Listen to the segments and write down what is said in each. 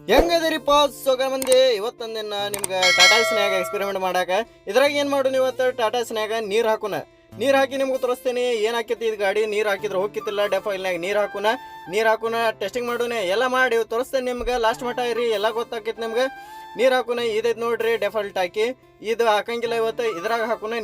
ಹೆಂಗದಿರಿಪ್ಪ ಸೊಗ ಮಂದಿ ಇವತ್ತೊಂದಿನ ನಿಮ್ಗೆ ಟಾಟಾ ಸ್ನ್ಯಾಗ ಎಕ್ಸ್ಪೆರಿಮೆಂಟ್ ಮಾಡಾಕ ಇದ್ರಾಗ ಏನು ಮಾಡೋಣ ಇವತ್ತು ಟಾಟಾ ಸ್ನ್ಯಾಗ ನೀರು ಹಾಕುನ ನೀರು ಹಾಕಿ ನಿಮ್ಗೆ ತೋರಿಸ್ತೀನಿ ಏನು ಹಾಕೈತಿ ಇದು ಗಾಡಿ ನೀರು ಹಾಕಿದ್ರೆ ಹೋಗಿತ್ತಿಲ್ಲ ಡೆಫಾಯಿಲ್ನಾಗ ನೀರು ಹಾಕುನ ಟೆಸ್ಟಿಂಗ್ ಮಾಡೋಣ ಎಲ್ಲ ಮಾಡಿ ತೋರಿಸ್ತೇನೆ ನಿಮ್ಗೆ ಲಾಸ್ಟ್ ಮಟ್ಟ ಇರಿ ಎಲ್ಲ ಗೊತ್ತಾಕೈತಿ ನಿಮ್ಗೆ ನೀರು ಹಾಕುನ ಇದೈತೆ ನೋಡ್ರಿ ಡೆಫಾಲ್ಟ್ ಹಾಕಿ ಇದು ಹಾಕಂಗಿಲ್ಲ ಇವತ್ತು ಇದ್ರಾಗ ಹಾಕುನ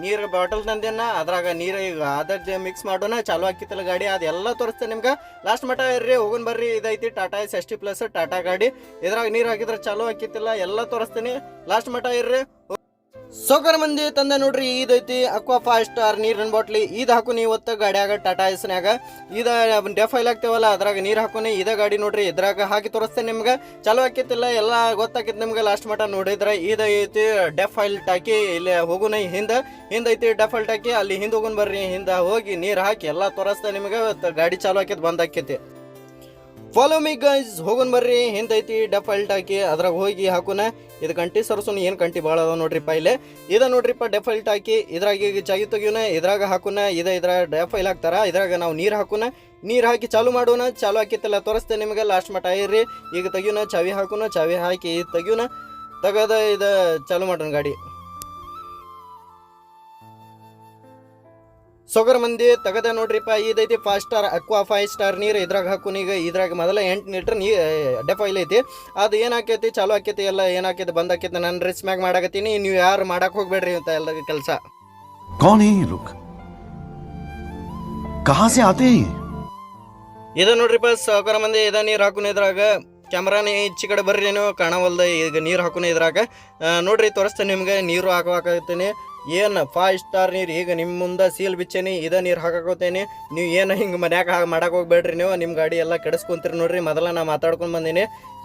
ನೀರು ಬಾಟಲ್ ತಂದೇನ ಅದ್ರಾಗ ನೀರು ಈಗ ಅದ್ರ ಮಿಕ್ಸ್ ಮಾಡೋಣ ಚಾಲು ಹಾಕಿತ್ತಲ್ಲ ಗಾಡಿ ಅದೆಲ್ಲ ತೋರಿಸ್ತೇನೆ ನಿಮ್ಗೆ ಲಾಸ್ಟ್ ಮಟ್ಟ ಇರ್ರಿ ಹೋಗೋನ್ ಬರ್ರಿ ಇದೈತಿ ಟಾಟಾ S60+ ಟಾಟಾ ಗಾಡಿ ಇದ್ರಾಗ ನೀರು ಹಾಕಿದ್ರೆ ಚಾಲು ಹಾಕಿತ್ತಿಲ್ಲ ಎಲ್ಲ ತೋರಿಸ್ತೀನಿ ಲಾಸ್ಟ್ ಮಟ್ಟ ಇರ್ರಿ ಸೋಕರ್ ಮಂದಿ ತಂದ ನೋಡ್ರಿ ಇದೈತಿ ಅಕ್ವಾ 5 ಸ್ಟಾರ್ ನೀರಿನ ಬಾಟ್ಲಿ ಇದು ಹಾಕುನಿ ಇವತ್ತು ಗಾಡಿಯಾಗ ಟಾಟಾ ಎಸ್ನ್ಯಾಗ ಇದು ಡೆಫೈಲ್ ಆಗ್ತೇವಲ್ಲ ಅದ್ರಾಗ ನೀರು ಹಾಕುನಿ ಇದ ಗಾಡಿ ನೋಡ್ರಿ ಇದ್ರಾಗ ಹಾಕಿ ತೋರಿಸ್ತೇನೆ ನಿಮ್ಗೆ ಚಾಲು ಹಾಕಿತ್ತಿಲ್ಲ ಎಲ್ಲ ಗೊತ್ತಾಕಿತ್ತು ನಿಮ್ಗೆ ಲಾಸ್ಟ್ ಮಟ್ಟ ನೋಡಿದ್ರೆ ಇದೈತಿ ಡೆಫೈಲ್ ಟಾಕಿ ಇಲ್ಲಿ ಹೋಗುನ ಹಿಂದೈತಿ ಡೆಫಾಲ್ಟ್ ಹಾಕಿ ಅಲ್ಲಿ ಹಿಂದೆ ಹೋಗುನ್ ಬರ್ರಿ ಹಿಂದೆ ಹೋಗಿ ನೀರು ಹಾಕಿ ಎಲ್ಲ ತೋರಿಸ್ತೇನೆ ನಿಮ್ಗೆ ಗಾಡಿ ಚಾಲು ಹಾಕಿದ್ ಬಂದ್ ಹಾಕೈತಿ ಫಾಲೋ ಮೀ ಗೈಸ್ ಹೋಗೋನ್ ಬರ್ರಿ ಹಿಂದೈತಿ ಡೆಫಾಲ್ಟ್ ಹಾಕಿ ಅದ್ರಾಗ ಹೋಗಿ ಹಾಕುನ ಇದು ಕಂಟಿ ಸರ್ಸುನ್ ಏನು ಕಂಟಿ ಭಾಳ ಅದಾವ ನೋಡ್ರಿಪ್ಪ ಇಲ್ಲೇ ಇದು ನೋಡ್ರಿಪ್ಪ ಡೆಫಾಲ್ಟ್ ಹಾಕಿ ಇದ್ರಾಗ ಈಗ ಚಾಗಿ ತೆಗಿಯೋಣ ಇದ್ರಾಗ ಹಾಕುನ ಇದ್ರಾಗ ಡೆಫೈಲ್ ಹಾಕ್ತಾರ ಇದ್ರಾಗ ನಾವು ನೀರು ಹಾಕುನ ನೀರು ಹಾಕಿ ಚಾಲು ಮಾಡೋಣ ಚಾಲು ಹಾಕಿತ್ತಲ್ಲ ತೋರಿಸ್ತೇನೆ ನಿಮಗೆ ಲಾಸ್ಟ್ ಮಟ್ಟ ಇರ್ರಿ ಈಗ ತೆಗಿಯೋಣ ಚಾವಿ ಹಾಕುನ ಚಾವಿ ಹಾಕಿ ತೆಗಿಯೋಣ ತೆಗದ ಇದು ಚಾಲು ಮಾಡೋಣ ಗಾಡಿ ಸೊಗರ್ ಮಂದಿ ತಗದ ನೋಡ್ರಿಪ್ಪ ಇದೈತಿ 5 ಸ್ಟಾರ್ ಅಕ್ವಾ 5 ಸ್ಟಾರ್ ನೀರು ಇದ್ರಾಗ ಹಾಕುನ ಈಗ ಇದ್ರಾಗ ಮೊದಲ 8 ಲೀಟರ್ ಡೆಫೈಲ್ ಐತಿ ಅದು ಏನು ಹಾಕೈತಿ ಚಾಲು ಹಾಕೈತಿ ಎಲ್ಲ ಏನು ಹಾಕೈತಿ ಬಂದ್ ಹಾಕೈತಿ ನಾನು ರಿಸ್ ಮ್ಯಾಗ ಮಾಡಾಕತ್ತೀನಿ ನೀವು ಯಾರು ಮಾಡಕ್ ಹೋಗ್ಬೇಡ್ರಿ ಅಂತ ಎಲ್ಲ ಕೆಲಸ ಇದು ನೋಡ್ರಿಪ್ಪ ಸೊಗರ್ ಮಂದಿ ಇದ ನೀರು ಹಾಕುನ ಇದ್ರಾಗ ಕ್ಯಾಮ್ರಾನೇ ಈಚೆ ಕಡೆ ಬರ್ರಿ ನೀವು ಕಾಣವಲ್ದ ಈಗ ನೀರು ಹಾಕುನ ಇದ್ರಾಗ ನೋಡ್ರಿ ತೋರಿಸ್ತೇನೆ ನಿಮ್ಗೆ ನೀರು ಹಾಕುತ್ತೀನಿ ಏನು 5 ಸ್ಟಾರ್ ನೀರು ಈಗ ನಿಮ್ಮ ಮುಂದೆ ಸೀಲ್ ಬಿಚ್ಚೇನಿ ಇದ ನೀರು ಹಾಕೋತೇನೆ ನೀವು ಏನು ಹಿಂಗೆ ಮನ್ಯಾಗ ಮಾಡಕ್ಕೆ ಹೋಗ್ಬೇಡ್ರಿ ನೀವು ನಿಮ್ಮ ಗಾಡಿ ಎಲ್ಲ ಕೆಡಿಸ್ಕೊಂತೀರಿ ನೋಡ್ರಿ ಮೊದಲ ನಾ ಮಾತಾಡ್ಕೊಂಡು ಬಂದೀನಿ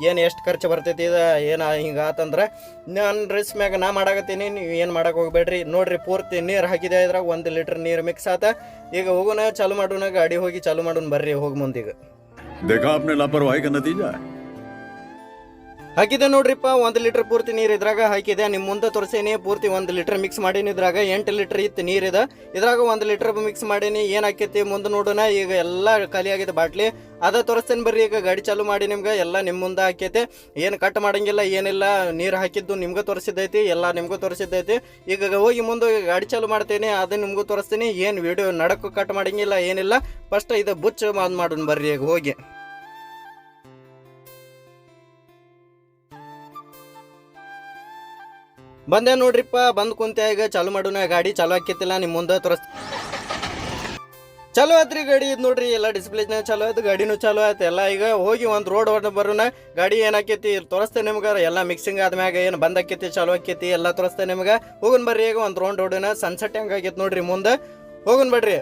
ಏನು ಎಷ್ಟು ಖರ್ಚು ಬರ್ತೈತಿ ಇದು ಏನು ಹಿಂಗೆ ಆತಂದ್ರೆ ನಾನು ರಿಸ್ ಮ್ಯಾಗ ನಾ ಮಾಡಾಕತ್ತೀನಿ ನೀವು ಏನು ಮಾಡಕ್ಕೆ ಹೋಗ್ಬೇಡ್ರಿ ನೋಡ್ರಿ ಪೂರ್ತಿ ನೀರು ಹಾಕಿದೆ ಇದ್ರಾಗ 1 ಲೀಟರ್ ನೀರು ಮಿಕ್ಸ್ ಆತ ಈಗ ಹೋಗೋಣ ಚಾಲು ಮಾಡೋಣ ಗಾಡಿ ಹೋಗಿ ಚಾಲು ಮಾಡೋಣ ಬರ್ರಿ ಹೋಗಿ ಮುಂದೀಗ ಹಾಕಿದೆ ನೋಡ್ರಿಪ್ಪ 1 ಲೀಟರ್ ಪೂರ್ತಿ ನೀರು ಇದ್ರಾಗ ಹಾಕಿದೆ ನಿಮ್ಮ ಮುಂದೆ ತೋರಿಸೇನಿ ಪೂರ್ತಿ 1 ಲೀಟರ್ ಮಿಕ್ಸ್ ಮಾಡೀನಿ ಇದ್ರಾಗ 8 ಲೀಟರ್ ಇತ್ತು ನೀರಿದೆ ಇದ್ರಾಗ 1 ಲೀಟರ್ ಮಿಕ್ಸ್ ಮಾಡೀನಿ ಏನು ಹಾಕೈತಿ ಮುಂದೆ ನೋಡೋಣ ಈಗ ಎಲ್ಲ ಖಾಲಿ ಆಗಿದೆ ಬಾಟ್ಲಿ ಅದ ತೋರಿಸ್ತೇನೆ ಬರ್ರಿ ಈಗ ಗಾಡಿ ಚಾಲು ಮಾಡಿ ನಿಮ್ಗೆ ಎಲ್ಲ ನಿಮ್ಮ ಮುಂದೆ ಹಾಕೈತೆ ಏನು ಕಟ್ ಮಾಡಂಗಿಲ್ಲ ಏನಿಲ್ಲ ನೀರು ಹಾಕಿದ್ದು ನಿಮ್ಗೆ ತೋರಿಸಿದ್ದೈತಿ ಎಲ್ಲ ನಿಮ್ಗೂ ತೋರಿಸಿದ್ದೈತಿ ಈಗ ಹೋಗಿ ಮುಂದೆ ಗಾಡಿ ಚಾಲು ಮಾಡ್ತೇನೆ ಅದನ್ನ ನಿಮ್ಗೂ ತೋರಿಸ್ತೀನಿ ಏನು ವಿಡಿಯೋ ನಡಕ್ಕೂ ಕಟ್ ಮಾಡಂಗಿಲ್ಲ ಏನಿಲ್ಲ ಫಸ್ಟ್ ಇದು ಬುಚ್ಚ ಮಾಡೋಣ ಬರ್ರಿ ಈಗ ಹೋಗಿ ಬಂದೆ ನೋಡ್ರಿಪ್ಪ ಬಂದು ಕುಂತೆ ಈಗ ಚಾಲು ಮಾಡೋಣ ಗಾಡಿ ಚಾಲು ಹಾಕಿತ್ತಿಲ್ಲ ನಿಮ್ಮ ಮುಂದೆ ಚಲೋ ಆತ್ರಿ ಗಾಡಿ ಇದು ನೋಡ್ರಿ ಎಲ್ಲ ಡಿಸ್ಪ್ಲೇನ ಚಲೋ ಆಯ್ತು ಗಾಡಿನೂ ಚಲೋ ಆಯ್ತು ಎಲ್ಲ ಈಗ ಹೋಗಿ ಒಂದು ರೋಡ್ ಬರೋಣ ಗಾಡಿ ಏನಾಕೈತಿ ತೋರಿಸ್ತೇನೆ ನಿಮ್ಗೆ ಎಲ್ಲ ಮಿಕ್ಸಿಂಗ್ ಆದ್ಮ್ಯಾಗ ಏನು ಬಂದ್ ಆಕೈತಿ ಚಾಲೋ ಆಕೈತಿ ಎಲ್ಲ ತೋರಿಸ್ತೇನೆ ನಿಮ್ಗೆ ಹೋಗೋನ್ ಬರ್ರಿ ಈಗ ಒಂದು ರೌಂಡ್ ಹೊಡೋಣ ಸನ್ಸೆಟ್ ಹೆಂಗಾಗೈತಿ ನೋಡ್ರಿ ಮುಂದೆ ಹೋಗೋನ್ ಬರ್ರಿ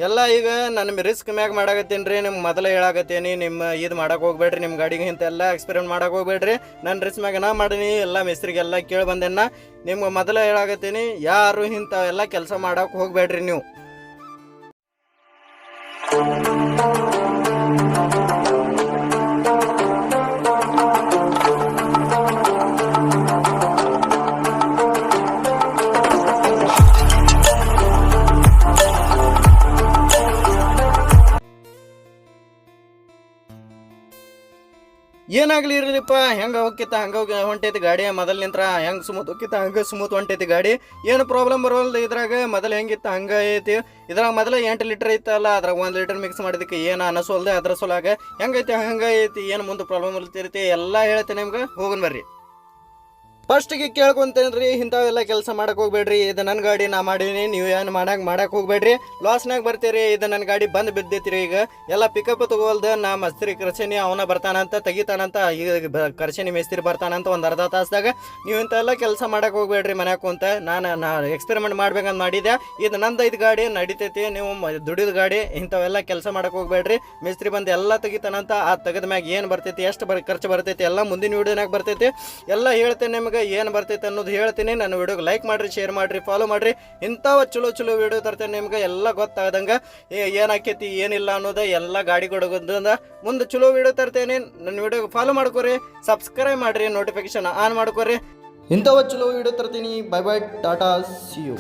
ಎಲ್ಲ ಈಗ ನಾನು ರಿಸ್ಕ್ ಮ್ಯಾಗ ಮಾಡಾಕತ್ತೀನಿ ರೀ ನಿಮ್ಗೆ ಮೊದಲೇ ಹೇಳಾಕತ್ತೀನಿ ನಿಮ್ಮ ಇದು ಮಾಡಕ್ಕೆ ಹೋಗ್ಬೇಡ್ರಿ ನಿಮ್ಮ ಗಾಡಿಗೆ ಇಂತೆಲ್ಲ ಎಕ್ಸ್ಪೆರಿಮೆಂಟ್ ಮಾಡಕ್ಕೆ ಹೋಗ್ಬೇಡ್ರಿ ನಾನು ರಿಸ್ಕ್ ಮ್ಯಾಗ ನಾ ಮಾಡೀನಿ ಎಲ್ಲ ಮಿಸ್ತ್ರಿಗೆಲ್ಲ ಕೇಳಿ ಬಂದೇನ ನಿಮ್ಗೆ ಮೊದಲೇ ಹೇಳಾಕತ್ತೀನಿ ಯಾರು ಇಂಥವೆಲ್ಲ ಕೆಲಸ ಮಾಡಕ್ಕೆ ಹೋಗ್ಬೇಡ್ರಿ ನೀವು ಏನಾಗ್ಲಿ ಇರಲಿಪ್ಪ ಹೆಂಗೆ ಹೋಗಿತ್ತ ಹಂಗೆ ಹೊಂಟೈತಿ ಗಾಡಿ ಮೊದಲು ನಿಂತ್ರ ಹೆಂಗೆ ಸ್ಮೂತ್ ಹೋಗಿತ್ತ ಹಂಗೆ ಸ್ಮೂತ್ ಹೊಂಟೈತಿ ಗಾಡಿ ಏನು ಪ್ರಾಬ್ಲಮ್ ಬರೋಲ್ದು ಇದ್ರಾಗ ಮೊದಲು ಹೆಂಗಿತ್ತು ಹಂಗೆ ಐತಿ ಇದ್ರಾಗ ಮೊದಲು 8 ಲೀಟರ್ ಐತಲ್ಲ ಅದ್ರಾಗ 1 ಲೀಟರ್ ಮಿಕ್ಸ್ ಮಾಡಿದಕ್ಕೆ ಏನು ಅನಸೋಲ್ದೆ ಅದ್ರ ಸೊಲಾಗ ಹೆಂಗೈತಿ ಹಂಗೆ ಐತಿ ಏನು ಮುಂದೆ ಪ್ರಾಬ್ಲಮ್ ಇರ್ತಿರ್ತಿ ಎಲ್ಲ ಹೇಳ್ತೀನಿ ನಿಮ್ಗೆ ಹೋಗೋಣ ಬರ್ರಿ ಫಸ್ಟಿಗೆ ಕೇಳ್ಕೊಂತೇನ್ರಿ ಇಂಥವೆಲ್ಲ ಕೆಲಸ ಮಾಡಕ್ಕೆ ಹೋಗ್ಬೇಡ್ರಿ ಇದು ನನ್ನ ಗಾಡಿ ನಾ ಮಾಡೀನಿ ನೀವು ಏನು ಮಾಡಕ್ಕೆ ಹೋಗ್ಬೇಡ್ರಿ ಲಾಸ್ನಾಗ ಬರ್ತೀರಿ ಇದು ನನ್ನ ಗಾಡಿ ಬಂದು ಬಿದ್ದೈತಿರಿ ಈಗ ಎಲ್ಲ ಪಿಕಪ್ ತಗೋಲ್ದ ನಾ ಮಸ್ತ್ರಿ ಕರ್ಸೇನಿ ಅವನ ಬರ್ತಾನಂತ ತೆಗಿತಾನಂತ ಈಗ ಕರ್ಸೇನಿ ಮೇಸ್ತ್ರಿ ಬರ್ತಾನಂತ ಒಂದು ಅರ್ಧ ತಾಸ್ದಾಗ ನೀವು ಇಂಥವೆಲ್ಲ ಕೆಲಸ ಮಾಡಕ್ಕೆ ಹೋಗ್ಬೇಡ್ರಿ ಮನ್ಯಾಗ ಕುಂತ ನಾನು ಎಕ್ಸ್ಪೆರಿಮೆಂಟ್ ಮಾಡ್ಬೇಕಂತ ಮಾಡಿದ್ದೆ ಇದು ನಂದು 5 ಗಾಡಿ ನಡಿತೈತಿ ನೀವು ದುಡಿದ ಗಾಡಿ ಇಂಥವೆಲ್ಲ ಕೆಲಸ ಮಾಡಕ್ಕೆ ಹೋಗ್ಬೇಡ್ರಿ ಮೇಸ್ತ್ರಿ ಬಂದು ಎಲ್ಲ ತೆಗಿತಾನಂತ ಆ ತೆಗೆದ ಮ್ಯಾಗ ಏನು ಬರ್ತೈತಿ ಎಷ್ಟು ಖರ್ಚು ಬರ್ತೈತಿ ಎಲ್ಲ ಮುಂದಿನ ವಿಡಿಯೋನಾಗ ಬರ್ತೈತಿ ಎಲ್ಲ ಹೇಳ್ತೇನೆ ನಿಮ್ಗೆ ಏನು ಬರ್ತೈತೆ ಅನ್ನೋದು ಹೇಳ್ತೀನಿ ನನ್ನ ವಿಡಿಯೋಗೆ ಲೈಕ್ ಮಾಡಿರಿ ಶೇರ್ ಮಾಡಿರಿ ಫಾಲೋ ಮಾಡಿರಿ ಇಂಥವು ಚಲೋ ವಿಡಿಯೋ ತರ್ತೇನೆ ನಿಮ್ಗೆ ಎಲ್ಲ ಗೊತ್ತಾಗದಂಗೆ ಏನಾಕೈತಿ ಏನಿಲ್ಲ ಅನ್ನೋದು ಎಲ್ಲ ಗಾಡಿ ಕೊಡೋದ್ರಿಂದ ಮುಂದೆ ಚಲೋ ವಿಡಿಯೋ ತರ್ತೇನೆ ನನ್ನ ವಿಡಿಯೋಗೆ ಫಾಲೋ ಮಾಡ್ಕೊರಿ ಸಬ್ಸ್ಕ್ರೈಬ್ ಮಾಡಿರಿ ನೋಟಿಫಿಕೇಶನ್ ಆನ್ ಮಾಡ್ಕೊರಿ ಇಂಥವು ಚಲೋ ವಿಡಿಯೋ ತರ್ತೀನಿ ಬೈ ಟಾಟಾ ಸಿ ಯು